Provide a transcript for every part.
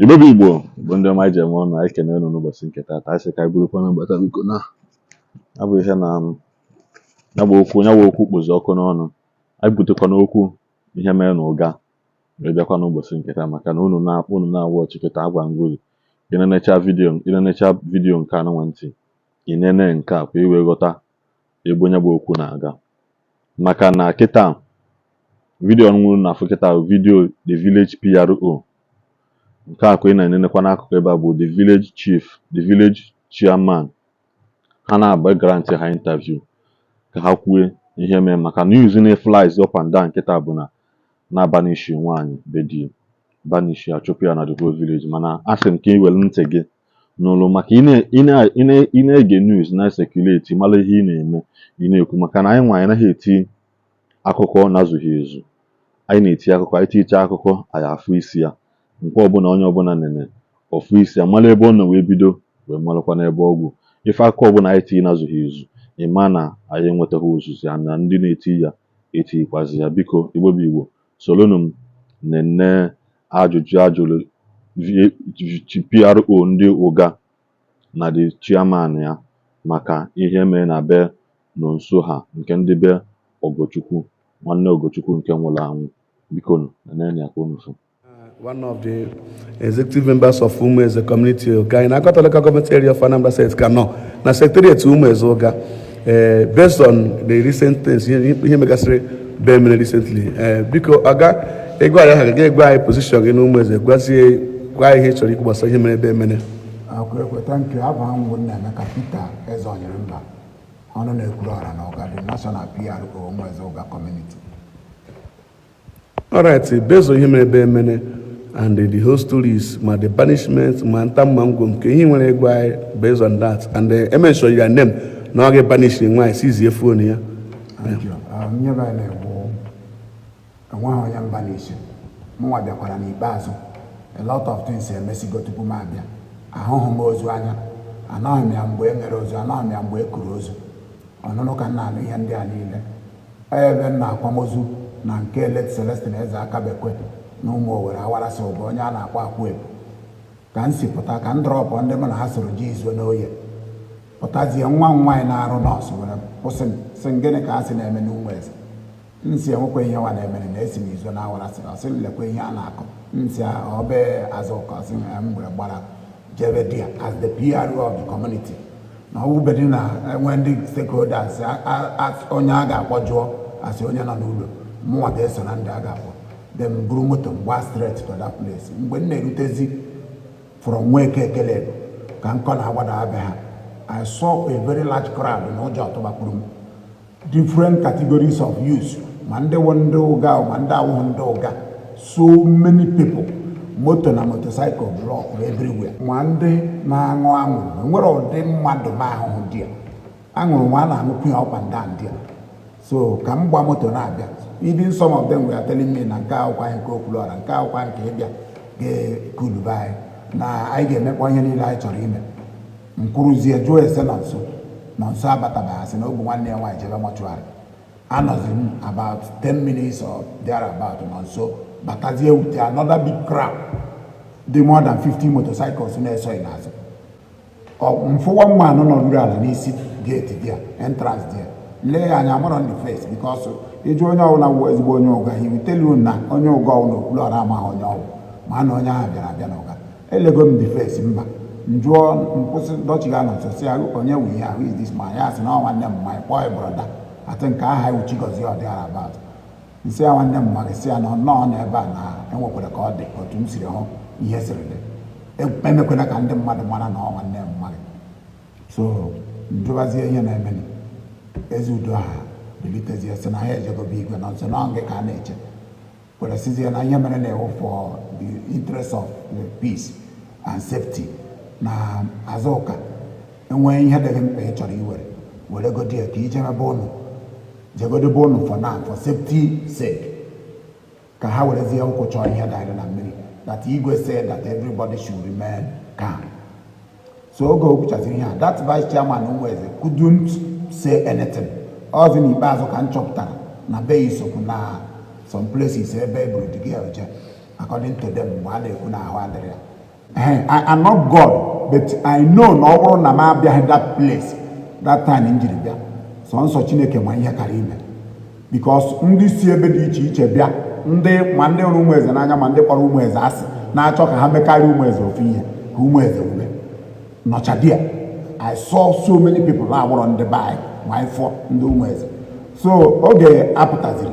Igbo bụ Igbo bụ ndị ọma ije eme ọnụ anyị kene unu n'ụbọchị nke taata anyị sị ka anyị burukwa na mgbata biko na ya bụ ihe na ya bụ okwu kpozi ọkụ n'ọnụ anyị butekwa n'okwu ihe mere na ụga wee bịakwa n'ụbọchị nke taa maka na unu na-awụ ọchịkịta agwa ngoli ịnenecha vidiyo nke anụnwa ntị inene nke a kwa iwe ghọta ebe onye bụ okwu na-aga maka na kịta vidiyo nwụrụ na afọ kịta vidiyo the village PRO nke a ka ị na-enenekwa n'akụkụ ebe a bụ the village chief, the village chairman. Ha na-agba grant ha interview ka ha kwue ihe mee maka na using flies up and down nkịta bụ na Banish nwaanyị bedi Banish achụpụ ya na the whole village. Mana asị m ka ị were ntị gị n'ụlọ maka ị na-ege news na circulate mara ihe ị na-eme ị na-ekwu maka na anyị nwa anyị naghị eti akụkọ na-azụghị ezu. Anyị na-eti akụkọ, anyị ticha akụkọ anyị afụ isi ya nke ọbụla onye ọbụla nene ofu isi amala ebe ọ nọ wee bido wee malụkwa n'ebe ọgwụ ife aka ọbụla anyị tinye n'azụghị ezu ịma na anyị enwetaghị ozuzu ya na ndị na-eti ya etikwazi ya. Biko Igbo bụ Igbo solonu m nene ajụjụ ajụrụ PRO ndị ụga na the chairman ya maka ihe mere na be nọ nso ha nke ndị be Ogochukwu nwanne Ogochukwu nke nwụrụ anwụ. Biko nene ya ka unu fụ. One of the executive members of Umu as a community, okay, in Akota local government area of Anambra State, Kano, na secretary to Umu as Oga, based on the recent things, he make us very recently. Because Aga, a position in Umu as a Guasi, why he should equal so him a many. Okay, thank you. I've one capital as on your member. On the Oga, the national PRO Umu as Oga community. All right, based on him a many. And the whole story is the banishment, Mantam can he want to go based on that. And the MSO your name, now get banished in my easy phone here. Thank you. Never know. And one young banished. More than Korani Bazo. A lot of things say Messi go to Pumabia. A home Mozwana. And now I'm wearing a rose, and now I'm wearing Kuroz. On no canal, and they are neither. I have now Pomozu, Nanke let Celestine as a cabecquet. No more where I was so Bonyana Quaquib. Can see Pota can drop on them and has G's when no yet. But as the one wine are on us when a person singing a cast in a menu west. Nsia Oquaya one eminent estimates when I was a similar Quayanaco. Nsia Obe as a cousin and Bara Jevedia as the PRO of the community. Now, Ubedina, when the stakeholders as Onyaga Wajo, as Onyana Nudo, more than Sanandaga. Them Brumotum was straight to that place. When they utezi from where Keleb can call Hawada, I saw a very large crowd in Oja different categories of use. Mande Wandoga, Manda Wandoga. So many people. Motor and motorcycle block everywhere. One day, Nango, and we're all them Mandoma, dear. I'm one, I'm looking up and down, dear. So, come one motor Nabia. Even some of them were telling me, Nanka, Wine, Coke, and Cow, Wine, Cabia, could buy. Now I get one any light or him. Mkuruzia Joy Senon, so non Sabatabas, and over 1 year, why Java Mortuary. I know about 10 minutes or thereabout, and so, but as you with another big crowd, the more than 50 motorcycles in a soil. Or for one man on the and he sit gate there, entrance there. Lay an amor on the face because you join our was born yoga, he will tell you now on your go no Florama on your man on Yabanoga. Elegum the face in back. John Dutchgan to say, I look on you, we have is this my ass and all one them, my boy brother. I think I have chicos here thereabout. You say, I want them, Marcia, no, never now, and what would I call the or to see home yesterday. A Pemacuna can them mother one and all one them, money. So, Joazia and as you do, the little years and I had to be going on so long a nature. But I see an Ayaman for the interest of the peace and safety. Now, Azoka, and when you had them pay to you, well, I go dear, teach him a bone. They got the bone for now, for safety sake. How is the uncle Charlie had died in a minute? That Igwe said that everybody should remain calm. So go, which I think that vice chairman couldn't say anything. All the Nibazo can chop down. Na base some places a baby to give according to them while they could not. I'm not God, but I know na ọ bụrụ na m abịaghị that place that time m jiri bịa sọnsọ Chineke ma ihe kara ime because ndị si ebe dị iche iche bịa ma ndị hụrụ ụmụ eze n'anya ma ndị kpọrọ ụmụ eze asị na-achọ ka ha mekarị ụmụ eze ofu ihe ka ụmụ eze ume nọcha dia. I saw so many people na-agbọrọ ndị be anyị ma anyị fọ ndị ụmụ eze so oge apụtaziri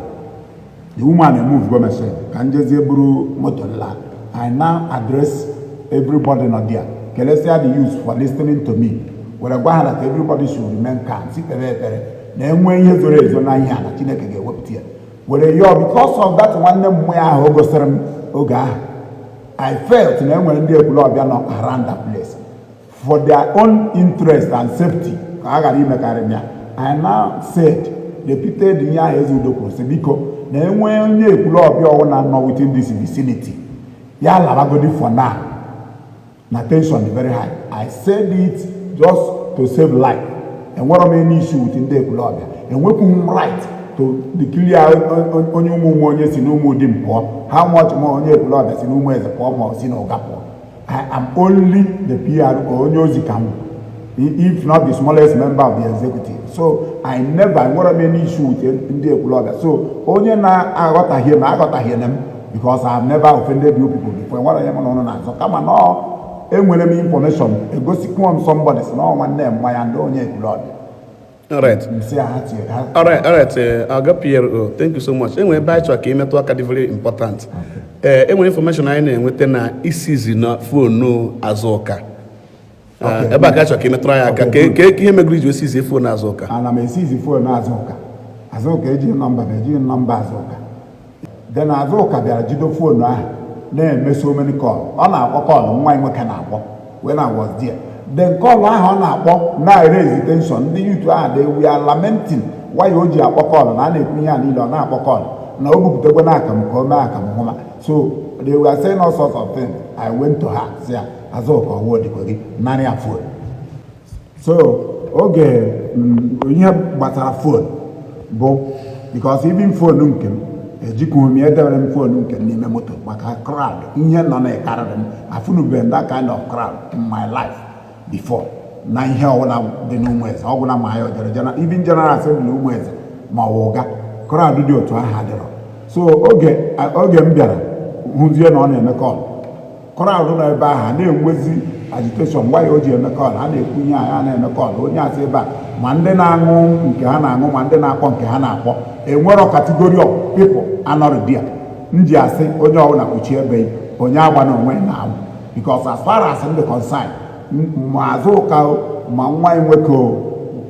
the woman move go message ka njezie buru moto nla. I now address everybody not there. Kelesia the youth for listening to me. Where I that everybody should remain calm. See na enwe ihe zoro ezo na ihe na Chineke ga-ewepụta ya. Where you because of that one name mwe ahụ gosiri m oge ahụ. I felt na enwere ndị ekwulọbịa nọ around that place for their own interest and safety ka a gara imekarị m ya. I now said repeated ihe ahụ eze udo kwuru sị biko na enwe onye ekwulọbịa ọwụna nọ within this vicinity ya labagodi for now na tension is very high. I said it just to save life. And what am any issue with Ndi Igbo? And we can right to declare onye ụmụ onye si n'ụmụ dị mpọ. How much more onye Igbo si n'ụmụ eze pọ ma si n'ọgapọ. I am only the PR onye ozi ka m, if not the smallest member of the executive. So I never what am any issue with Ndi Igbo. So onye na aghọtaghị m because I have never offended you people before. What I am on so come on. Enwere m information egosikwa m somebody si na nwanne m ya ndị onye blood. All right. Aga Pierre, thank you so much. Enwere ebe anyị chọrọ ka imetụ aka dị very important. Enwere information anyị na-enweta na isizi na phone Azụka. Ebe a ka chọrọ ka imetụ anyị aka ka ihe megoro iji esizi phone Azụka. Ana m esizi phone Azụka. Azụka eji nọmba Azụka. Then Azụka bịara jido phone ahụ. Na-eme so many call. Ọ na-akpọ call nwa nwoke na-akpọ when I was there. Then call ahụ ọ na-akpọ na-raise tension. Ndị youth ahụ we are lamenting why o ji akpọ call na a na-ekwu ihe a niile ọ na-akpọ call na o buputekwa na akamụ ka o mee akamụ hụma. So they were saying all sorts of things. I went to her say Azụka ọwụwa dịkwa gị narị ya phone. So oge ihe gbasara phone bụ because even phone nke m ejikumi edere m phone nke n'ime moto maka crowd ihe nọ na ekarịrị m afụnube that kind of crowd in my life before na ihe ọwụla dị n'ụmụ eze ọgwụla ma ya ojere even general assembly ụmụ eze ma ọwụga crowd dị otu ahụ adịrọ. So oge m bịara hụzie na ọ na-eme call crowd nọ ebe ahụ na-enwezi agitation gwa ya o ji eme call ha na-ekwu ihe a na-eme call onye asị ebe a ma ndị na-aṅụ nke ha na-aṅụ ma ndị na-akpọ nke ha na-akpọ enwero category of people anọrọ dia ndị asị onye ọbụla kpuchi ebe onye agba na onwe na ahụ because as far as ndị concern ma Azụka ma nwa nwoke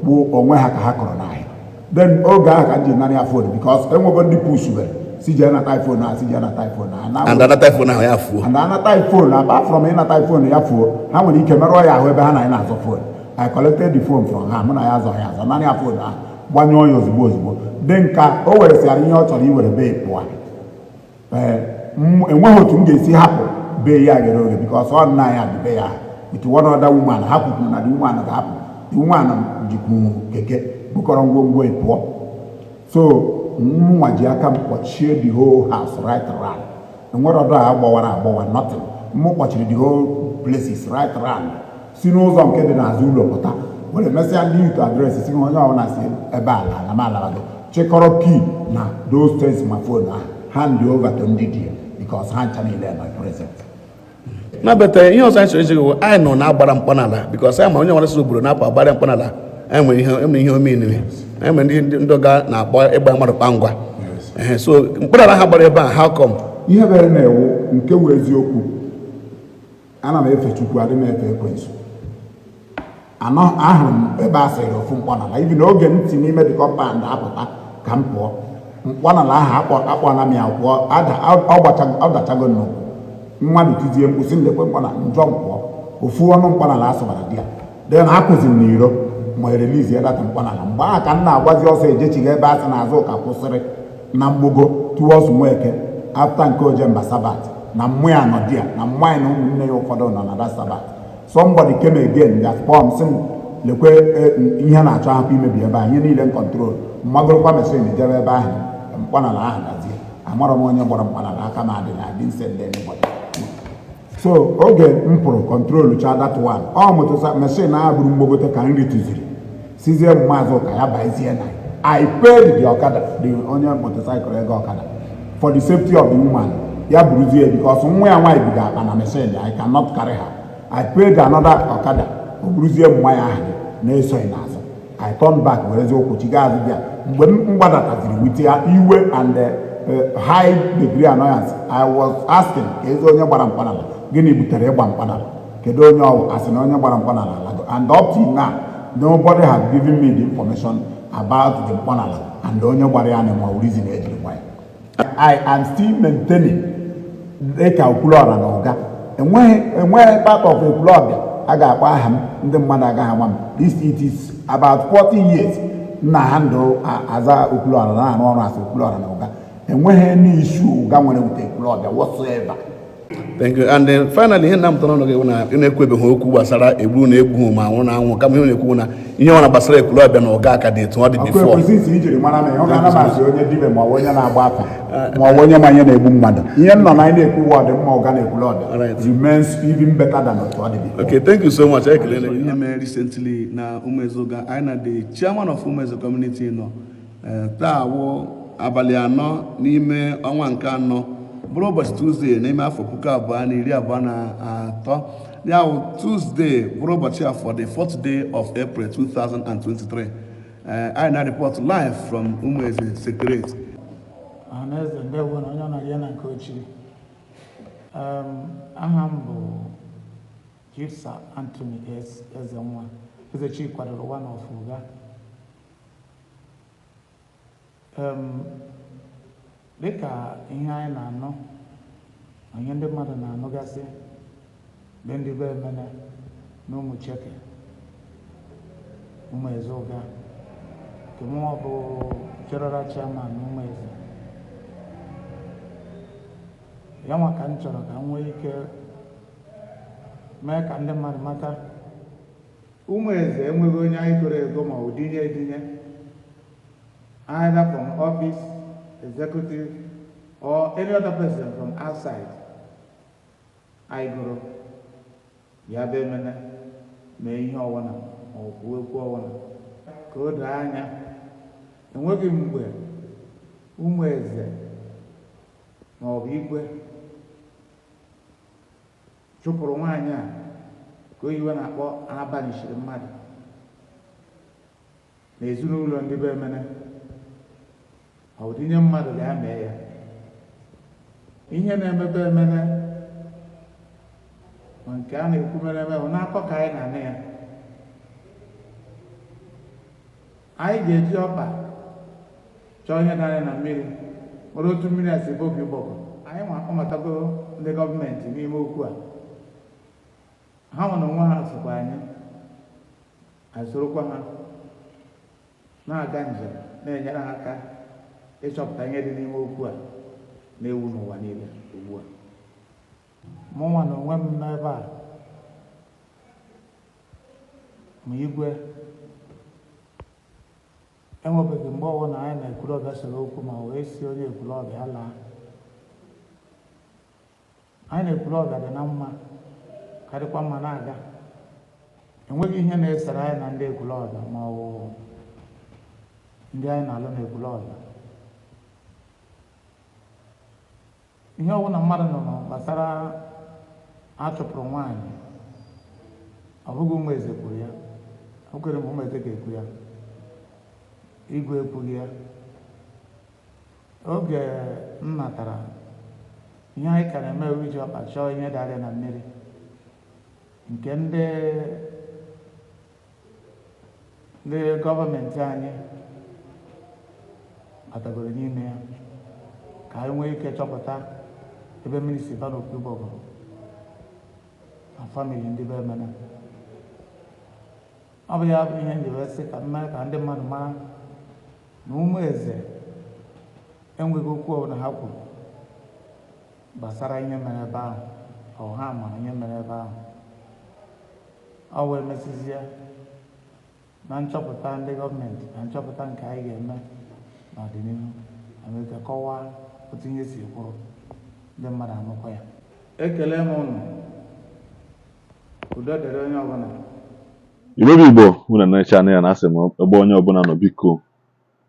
bụ onwe ha ka ha kọrọ n'ahịa. Then oge ahụ ka m ji narị ya phone because enwego ndị pushbere si jee na typhoon na si jee na typhoon na and another typhoon ahụ ya fuo and another phone apart from ịna typhoon ya fuo ha nwere ike merụọ ya ahụ ebe ha na-azọ phone. I collected the phone from ha mụ na ya azọ narị ya phone ahụ gbanyụọ ya ozugbo dị nka o weresịara ihe ọ chọrọ iwere bee pụọ. Enweghị otu m ga-esi hapụ bee ya ghere oghe because ọ nna ya dị be ya with one other woman hapụkwuru na the woman ga-apụ the woman jikwu keke bukọrọ ngwongwo pụọ. So mụnwa ji aka m kpọchie the whole house right round. Enwere ọdọ a agbawa nothing. M kpọchiri the whole places right round si n'ụzọ nke dị n'azụ ụlọ pụta were mesịa ndị youth address si onye ọbụla si ebe ala na malabago chịkọrọ key na those things ma phone hand over to ndị dị because ha ncha niile nọ present. Na bete ihe ọzọ anyị chọrọ iji anyị nọ na-agbara mkpanala because anyị ma onye nwere sị obodo na-apụ agbara mkpanala anyị nwere ihe omenime anyị nwere ndị ọga na-akpọ ịgba mmadụ kpangwa. So mkpanala ha gbara ebe a how come? Ihe bere na-ewu nke wụ eziokwu ana m efe Chukwu adị m efe ekwensu. Ahụrụ m ebe a sịrị ofu mkpanala ibi na oge m si n'ime dị kọmpand apụta ka m pụọ mkpanala ahụ akpọna m ya pụọ ọ dachago nnukwu mmadụ tizie mkpụsị ndekwe mkpanala njọ m pụọ ofu ọnụ mkpanala asụbara di ya den akụzi m n'iro ma erelizi ya data mkpanala mgbe ahụ ka m na-agwazi ọsọ ejechiga ebe a sị na Azụka kwụsịrị na mgbogo towards Nweke after nke Ojemba Sabat na mmụ ya nọ di ya na mmụ anyị na ụmụnne ya ụfọdụ nọ na that Sabat. Somebody came again that form sim lekwe ihe na-achọ hapụ imebi ebe anyị niile n control mmagorokwa mesin jebe ebe ahụ mkpanala ahụ gazie amara m onye gbara mkpanala aka ma adị na adị nsende anybody. So oge m pụrụ control cha that one ọ motosa machine a bụrụ mgbogote ka nri tụziri sizie maazị ka ya baizie na I paid the ọkada the onye motorcycle ego ọkada for the safety of the woman ya buruzie because nwa ya nwaanyị biga akpa na machine I cannot carry her. I paid another ọkada o buruzie nwa ya ahụ na-esoghị n'azụ. I turned back werezi okwu chiga azụ bịa mgbe m gbadataziri with ya iwe and high degree annoyance. I was asking ezi onye gbara mkpanala gịnị butere ịgba mkpanala kedu onye ọwụ asị na onye gbara mkpanala alago and up till now nobody has given me the information about the mkpanala and onye gbara ya na ma reason ejiri gba ya. I am still maintaining dịka Okwuluọra na ụga enweghị part of Okwuluọra a ga-akpọ aha m ndị mmadụ agaghị ama m. It is about 40 years na handle aza Okwuluọra na-arụ ọrụ as Okwuluọra na ụga enweghị any issue ụga nwere with Okwuluọra whatsoever. Thank you. And then finally, ihe na mtọrọ n'oge na na-ekwebeghị okwu gbasara egbu na egbu ma nwụ na anwụ kama ihe na-ekwu na ihe ọ na-gbasara Okwuluọra na ọga aka dị etu ọ dị before. Ọkụ ijiri mara na ọ ga-anamasị onye dibe ma onye na-agba afa ma onye manye na-egbu mmadụ. Ihe nọ na anyị na-ekwu wọdụ mma ọga na Okwuluọra remains even better than otu ọ dị before. Okay, thank you so much. Ekele na ihe mere recently na Umuezoga anyị na the chairman of Umuezo community nọ taa wụ abalị 4 n'ime ọnwa nke 4 bụrụ ụbọchị Tuesday n'ime afọ 2023 ya bụ Tuesday bụrụ ụbọchị afọ the 4th day of April 2023. I na report live from Umueze Secretariat. Ọhaneze ndewo na onye ọnọdụ ya na nke ochiri. Aha m bụ Chief Sir Anthony Ezenwa Ezechi kwadoro one of Uga. Dịka ihe anyị na-anọ na ihe ndị mmadụ na-anụgasị be ndị be emene na ụmụ Cheke Umuezoga nke mụnwa bụ General Chairman na Umueze ya nwa ka m chọrọ ka m nwee ike mee ka ndị mmadụ mata Umueze enweghị onye anyị goro ego ma ọ dinye edinye either from office, executive, or any other person from outside. I go, ya be mene, me ihe ọwana, ọ kwuo okwu ọwana. Ka o doo anya, enweghị mgbe Umueze ma ọ bụ igwe chụpụrụ nwaanyị a ka oyiwe na-akpọ abanishiri mmadụ na ezinụlọ ndị be mene. Ọ bụ ihe mmadụ ga-eme ya ihe na-emebe emene ma nke a na-ekwu mere eme bụ n'akọ ka anyị na-anị ya. Anyị ga-eji ọkpa chọọ ihe dara na mmiri nwere otu mmiri a si bobi ụgbọgọ. Anyị ọmatago ndị gọọmenti n'ime okwu a ha nọ n'onwe ha sokwa anyị sorokwa ha na-aga njem na-enyere ha aka ịchọpụta ihe dị n'ime okwu a na-ewu n'ụwa niile ugbu a. Mụnwa na onwe m n'ebe a ma igwe enwebeghị mgbe ọbụla anyị na Ekwulọbịa soro okwu ma wee si onye Ekwulọbịa laa. Anyị na Ekwulọbịa dị na mma karịkwa mma na-aga. Enweghị ihe na-esere anyị na ndị Ekwulọbịa ma ọ bụ ndị anyị na-alụ na Ekwulọbịa. Ihe ọbụla mmadụ nọ gbasara achụpụrụ nwaanyị ọ bụghị Umueze kwuru ya, o kwere m Umueze ga-ekwu ya, igwe ekwughị ya. Oge m natara ihe anyị ka na-eme iji ọkpa chọọ ihe dara na mmiri nke ndị gọọmenti anyị batagoro n'ime ya ka anyị nwee ike chọpụta ebe mmiri si ba n'okwu ụgbọgọ na famili ndị be emene. Ọ bụ ya bụ ihe njiwe sị ka mmee ka ndị mmadụ mara na Umueze enweghị okwu ọbụla ha kwuru gbasara ihe mere ebe ahụ ọ ha mara ihe mere ebe ahụ. Ọ wee mesizie na nchọpụta ndị gọọmenti na nchọpụta nke anyị ga-eme n'ọdịnihu Amerika kọwaa otu ihe si kwụrụ ndị mmadụ anụkwa ya. Ekele m unu udo dịrị onye ọbụla. Igbo bụ Igbo unu na-eche anya ya na asị m ebe onye ọbụla nọ biko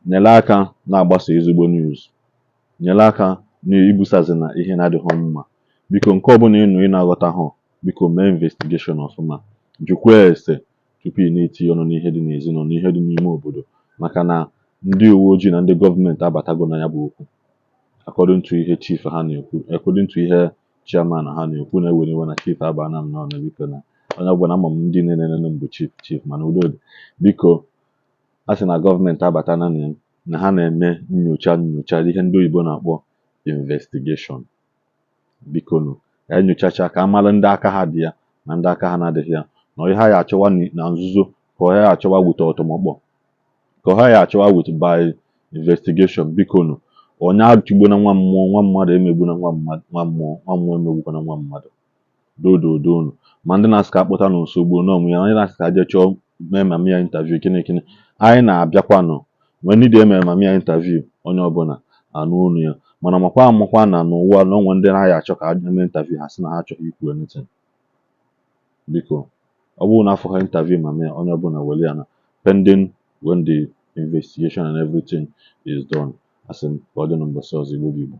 nyere aka na-agbasa ezigbo news, nyere aka n'ibusazi na ihe na-adịghị mma. Biko nke ọbụla ị na-aghọta ha, biko mee investigeshọn ọfụma, jụkwa ese tupu ị na-etinye ọnụ n'ihe dị n'ezinụlọ n'ihe dị n'ime obodo, maka na ndị uwe ojii na ndị gọọmenti abatago na ya bụ okwu. According to ihe chief ha na-ekwu, according to ihe chairman ha na-ekwu, na-ewere iwe na chief abana m n'ọnụ. Biko na onye ọbụla ama m ndị na-enene mbụ chief mana udo dị. Biko a sị na gọọmenti abata na ha na-eme nyocha ihe ndị oyibo na-akpọ investigeshọn. Biko nụ ka anyị nyochacha ka a mara ndị aka ha dị ya na ndị aka ha na-adịghị ya, na ihe ha ya achọwa na nzuzo ka ọ ya achọwa wute ọtụmọkpọ, ka ọ ha ya achọwa wute by investigeshọn. Biko nụ onye achụgbo na nwa mmụọ, nwa mmadụ emegbu na nwa mmụọ emegbukwa na nwa mmadụ. Dodonu ma ndị na-asị ka akpọta na nsogbu n'ọmụ ya, onye na-asị ka je chọọ mee mama ya intaviu ekene anyị na-abịakwanụ mgbe ndị dị emere mama ya intaviu, onye ọbụla anụ olu ya, mana amakwa na n'ụwa na onwe ndị na-aya achọ ka eme intaviu ha sị na ha achọghị ikwu anything. Biko ọ bụrụ na afọ ha intaviu mama ya, onye ọbụla were ya na pending when the investigation and everything is done. Asị m ka ọ dị na mbọsị ọzọ. Igbo bụ Igbo.